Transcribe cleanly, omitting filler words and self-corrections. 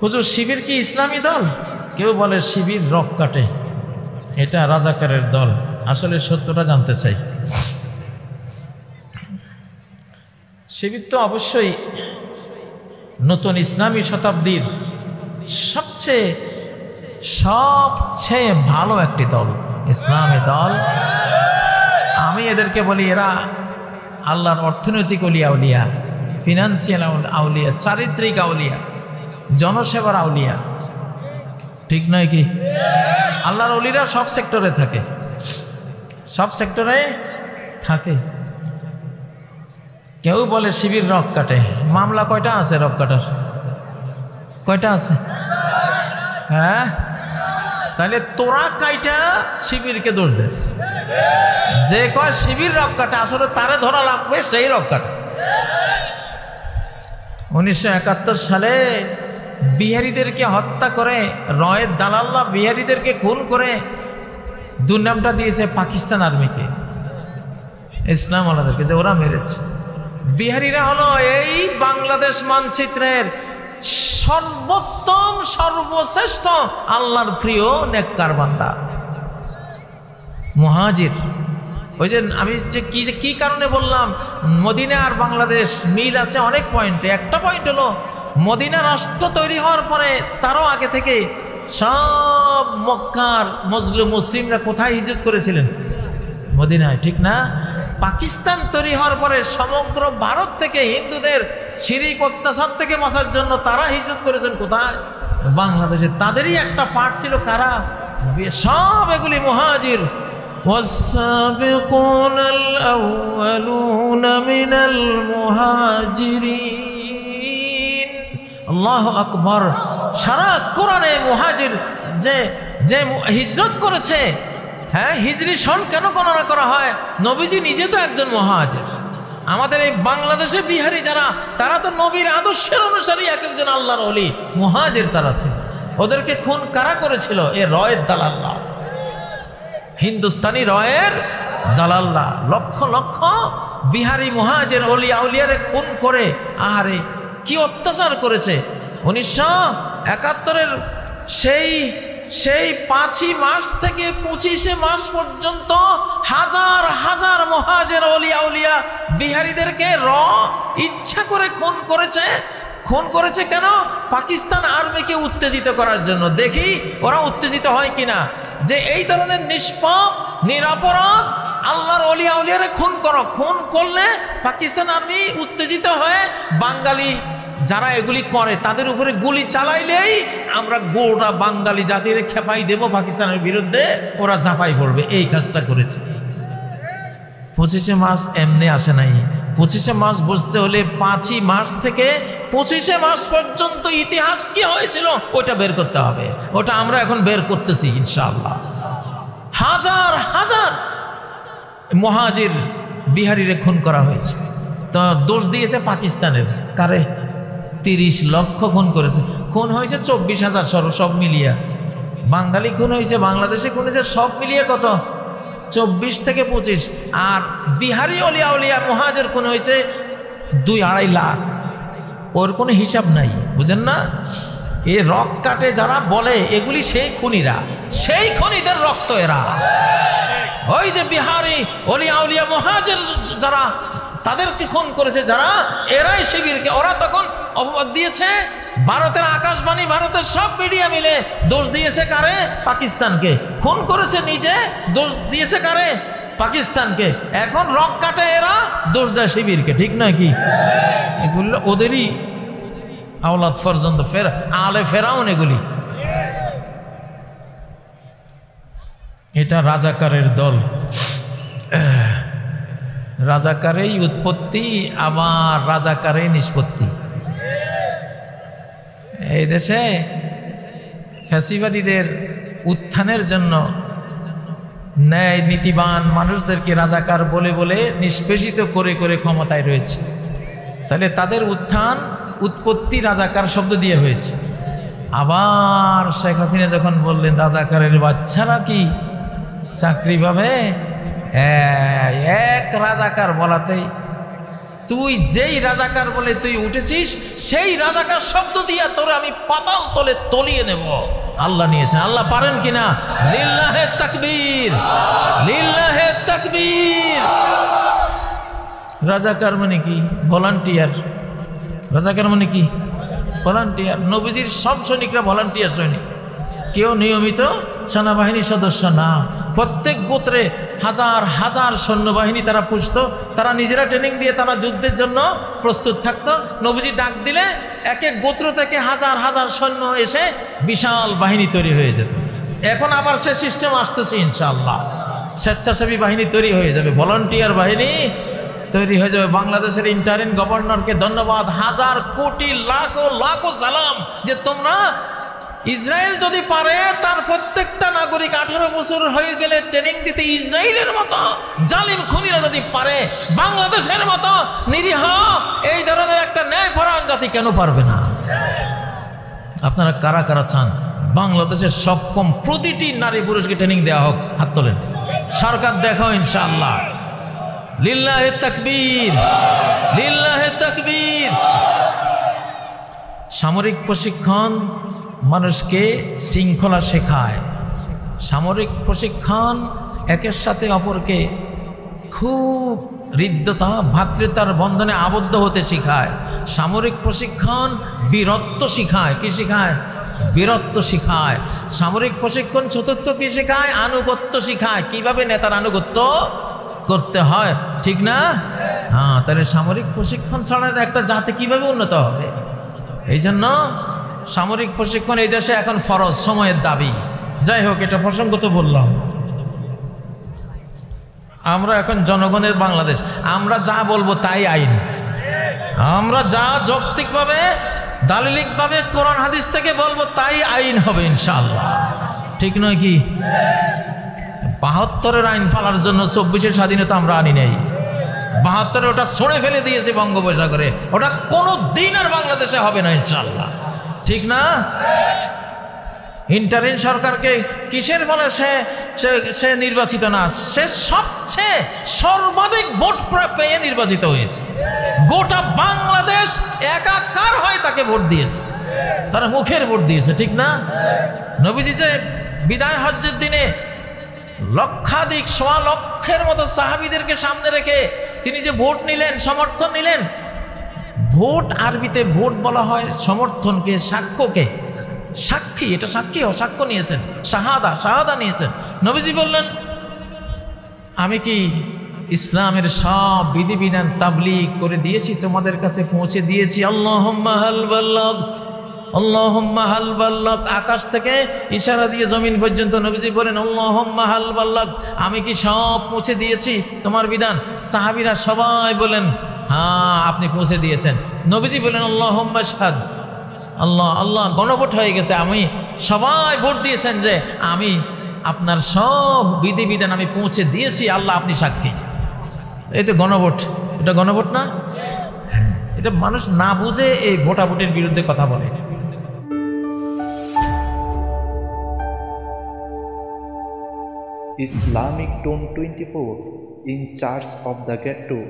হুজুর শিবির কি ইসলামী দল? কেউ বলে শিবির রক কাটে, এটা রাজাকারের দল। আসলে সত্যটা জানতে চাই। শিবির তো অবশ্যই নতুন ইসলামী শতাব্দীর সবচেয়ে ভালো একটি দল, ইসলামী দল। আমি এদেরকে বলি এরা আল্লাহর অর্থনৈতিক আউলিয়া উলিয়া, ফিনান্সিয়াল আউলিয়া, চারিত্রিক আউলিয়া, জনসেবার আউলিয়া। ঠিক নয় কি? আল্লাহর ওলিরা সব সেক্টরে থাকে, সব সেক্টরে থাকে। কেউ বলে শিবির রক কাটে। মামলা কয়টা আছে রক কাটার? কয়টা আছে? হ্যাঁ, তাহলে তোরা কাইটা শিবিরকে দোষ দেস। যে কয় শিবির রক কাটে, আসলে তারে ধরা লাগবে, সেই রক কাটে। 1971 সালে বিহারীদেরকে হত্যা করে, রয়ের দালাল্লা বিহারীদেরকে খুন করে দুর্নামটা দিয়েছে পাকিস্তান আর্মিকে, ইসলাম ওয়ালাদেরকে, যে ওরা মেরেছে। বিহারীরা হলো এই বাংলাদেশ মানচিত্রের সর্বোত্তম সর্বশ্রেষ্ঠ আল্লাহর প্রিয় নেককার বান্দা, মুহাজির। ওই যে আমি যে কি কারণে বললাম মদিনা আর বাংলাদেশ মিল আছে অনেক পয়েন্টে। একটা পয়েন্ট হলো মদিনা রাষ্ট্র তৈরি হওয়ার পরে তারও আগে থেকে সব মক্কার মজলুম মুসলিমরা কোথায় হিজরত করেছিলেন? মদিনায়, ঠিক না? পাকিস্তান তৈরি হওয়ার পরে সমগ্র ভারত থেকে হিন্দুদের শিরিক অত্যাচার থেকে বাঁচার জন্য তারা হিজরত করেছেন কোথায়? বাংলাদেশে। তাদেরই একটা পার্ট ছিল কারা? সব এগুলি মুহাজির। والسابقون الأولون من المهاجرين। আল্লাহু আকবার। সারা কোরআনে মুহাজির যে হিজরত করেছে, হ্যাঁ, হিজরি সন কেন গণনা করা হয়? নবীজি নিজে তো একজন মুহাজির। আমাদের এই বাংলাদেশে বিহারি যারা, তারা তো নবীর আদর্শের অনুসারী, এক একজন আল্লাহর ওলি মুহাজির তারা ছিল। ওদেরকে খুন কারা করেছিল? এ রয়ের দালাল্লা, হিন্দুস্তানি রয়ের দালাল্লা লক্ষ লক্ষ বিহারি মুহাজির ওলি আউলিয়ারে খুন করে আহারে কি অত্যাচার করেছে। 1971-এর সেই 5ই মার্চ থেকে 25শে মার্চ পর্যন্ত হাজার হাজার মুহাজির ওলি আউলিয়া বিহারীদেরকে ইচ্ছা করে খুন করেছে। খুন করেছে কেন? পাকিস্তান আর্মিকে উত্তেজিত করার জন্য। দেখি ওরা উত্তেজিত হয় কিনা, যে এই ধরনের নিষ্পাপ নিরাপরাধ আল্লাহর ওলিয়া উলিয়ারে খুন করো। খুন করলে পাকিস্তান আর্মি উত্তেজিত হয়ে বাঙালি যারা এগুলি করে তাদের উপরে গুলি চালাইলেই আমরা গোটা বাঙালি জাতিরে খেপাই দেব পাকিস্তানের বিরুদ্ধে, ওরা ঝাঁপাই পড়বে। এই কাজটা করেছে। 25শে মার্চ এমনি আসে নাই। 25শে মার্চ বুঝতে হলে 5ই মার্চ থেকে 25শে মার্চ পর্যন্ত ইতিহাস কি হয়েছিল ওটা বের করতে হবে। ওটা আমরা এখন বের করতেছি ইনশাআল্লাহ। হাজার হাজার মুহাজির বিহারীরে খুন করা হয়েছে। তো দোষ দিয়েছে পাকিস্তানের। কারে? 30 লক্ষ খুন করেছে। খুন হয়েছে 24,000 সব মিলিয়ে। বাঙালি খুন হয়েছে, বাংলাদেশে খুন হয়েছে, সব মিলিয়ে কত? 24 থেকে 25। আর বিহারি ওলিয়া উলিয়া মুহাজির খুন হয়েছে 2-2.5 লাখ। ওর কোনো হিসাব নাই, বুঝেন না? এ রক কাটে যারা বলে, এগুলি সেই খুনিরা, সেই খুনিদের রক্ত এরা। ওই যে বিহারি ওলিয়া উলিয়া মুহাজির যারা, তাদেরকে খুন করেছে যারা, এরাই শিবিরকে। ওরা তখন অপবাদ দিয়েছে ভারতের আকাশবাণী, ভারতের সব মিডিয়া মিলে দোষ দিয়েছে কারে? পাকিস্তানকে। খুন করেছে নিজে, দোষ দিয়েছে কারে? পাকিস্তানকে। এখন রক কাটে এরা, দোষ দেয় শিবিরকে। ঠিক নয় কি? এগুলো ওদেরই আওলাদ পর্যন্ত, আলে ফেরাউন এগুলি। এটা রাজাকারের দল। রাজাকারেই উৎপত্তি, আবার রাজাকারেই নিষ্পত্তি। এই দেশে ফ্যাসিবাদীদের উত্থানের জন্য ন্যায় নীতিবান মানুষদেরকে রাজাকার বলে বলে নিষ্পেষিত করে করে ক্ষমতায় রয়েছে। তাহলে তাদের উৎপত্তি রাজাকার শব্দ দিয়ে হয়েছে। আবার শেখ হাসিনা যখন বললেন রাজাকারের বাচ্চারা কি চাকরি পাবে, এক রাজাকার বলাতেই তুই যেই রাজাকার বলে তুই উঠেছিস, সেই রাজাকার শব্দ দিয়া তোরে আমি পাতাল তলে তলিয়ে নেব। আল্লাহ নিয়েছেন। আল্লাহ পারেন কিনা? লিল্লাহে তাকবীর, লিল্লাহে তাকবীর। রাজাকার মানে কি? ভলান্টিয়ার। রাজাকার মানে কি? ভলান্টিয়ার। নবীজির সব সৈনিকরা ভলান্টিয়ার সৈনিক, কেউ নিয়মিত সেনাবাহিনীর সদস্য না। প্রত্যেক গোত্রে হাজার হাজার সৈন্যবাহিনী তারা পুষত, তারা নিজেরা ট্রেনিং দিয়ে তারা যুদ্ধের জন্য প্রস্তুত থাকতো। নবীজি ডাক দিলে এক এক গোত্র থেকে হাজার হাজার সৈন্য এসে বিশাল বাহিনী তৈরি হয়ে যেত। এখন আবার সে সিস্টেম আসতেছে ইনশাআল্লাহ, স্বেচ্ছাসেবী বাহিনী তৈরি হয়ে যাবে, ভলান্টিয়ার বাহিনী তৈরি হয়ে যাবে। বাংলাদেশের ইন্টারিম গভর্নরকে ধন্যবাদ, হাজার কোটি লাখো লাখো সালাম যে তোমরা, ইসরায়েল যদি পারে তার প্রত্যেকটা নাগরিক 18 বছর হয়ে গেলে ট্রেনিং দিতে, ইসরায়েলের মতো জালিম খুনিরা যদি পারে, বাংলাদেশের মতো নিরীহ এই ধরনের একটা ন্যায়পরায়ণ জাতি কেন পারবে না? আপনারা কারা কারা চান বাংলাদেশের সক্ষম প্রতিটি নারী পুরুষকে ট্রেনিং দেওয়া হোক? হাত তোলেন। সরকার দেখো ইনশাআল্লাহ। লিল্লাহে তাকবীর, লিল্লাহে তাকবীর। সামরিক প্রশিক্ষণ মানুষকে শৃঙ্খলা শেখায়। সামরিক প্রশিক্ষণ একের সাথে অপরকে খুব হৃদ্যতা, ভ্রাতৃত্বের বন্ধনে আবদ্ধ হতে শেখায়। সামরিক প্রশিক্ষণ বীরত্ব শিখায়। কি শিখায়? বীরত্ব শিখায়। সামরিক প্রশিক্ষণ চতুর্থ কি শেখায়? আনুগত্য শিখায়। কিভাবে নেতার আনুগত্য করতে হয়, ঠিক না? হ্যাঁ, তাহলে সামরিক প্রশিক্ষণ ছাড়া একটা জাতি কিভাবে উন্নত হবে? এই জন্য সামরিক প্রশিক্ষণ এই দেশে এখন ফরজ, সময়ের দাবি। যাই হোক, এটা প্রসঙ্গত বললাম। আমরা এখন জনগণের বাংলাদেশ, আমরা যা বলবো তাই আইন। আমরা যা যৌক্তিকভাবে দালিলিকভাবে কোরআন হাদিস থেকে বলবো তাই আইন হবে ইনশাআল্লাহ, ঠিক নয় কি? 72-এর আইন ফালার জন্য 24-এর স্বাধীনতা আমরা আনি নাই। 72-এ ওটা ছড়ে ফেলে দিয়েছে বঙ্গোপসাগরে, ওটা কোনো দিন আর বাংলাদেশে হবে না ইনশাআল্লাহ, ঠিক না? ইন্টারিম সরকারকে কিসের বলে সে নির্বাচিত না? সে সবচেয়ে সর্বাধিক ভোট পেয়ে নির্বাচিত হয়েছে। গোটা বাংলাদেশ একাকার হয় তাকে ভোট দিয়েছে, তারা মুখের ভোট দিয়েছে, ঠিক না? নবীজি যে বিদায় হজ্জের দিনে লক্ষাধিক, সোয়া লক্ষের মতো সাহাবীদেরকে সামনে রেখে তিনি যে ভোট নিলেন, সমর্থন নিলেন। ভোট আরবিতে ভোট বলা হয় সমর্থনকে, সাক্ষ্যকে। সাক্ষী, এটা সাক্ষী, সাক্ষ্য নিয়েছেন, শাহাদা নিয়েছেন। নবীজি বললেন, আমি কি ইসলামের সব বিধিবিধান তাবলীগ করে দিয়েছি, তোমাদের কাছে পৌঁছে দিয়েছি? আল্লাহুম্মা হাল বাল্লাগত, আল্লাহুম্মা হাল বাল্লাগত। আকাশ থেকে ইশারা দিয়ে জমিন পর্যন্ত নবীজি বলেন, আল্লাহুম্মা হাল বাল্লাগত, আমি কি সব পৌঁছে দিয়েছি তোমার বিধান? সাহাবীরা সবাই বলেন, হ্যাঁ আপনি পৌঁছে দিয়েছেন। নবীজি বলেন, আল্লাহুম্মা শাহাদ, আল্লাহ আল্লাহ গণভোট হয়ে গেছে, আমি সবাই ভোট দিয়েছেন যে আমি আপনার সব বিধিবিধান আমি পৌঁছে দিয়েছি, আল্লাহ আপনি সাক্ষী। এই তো গণভোট, এটা গণভোট না? এটা মানুষ না বুঝে এই ভোটাভুটির বিরুদ্ধে কথা বলে। Islamic Tone 24 in charge of the Ghetto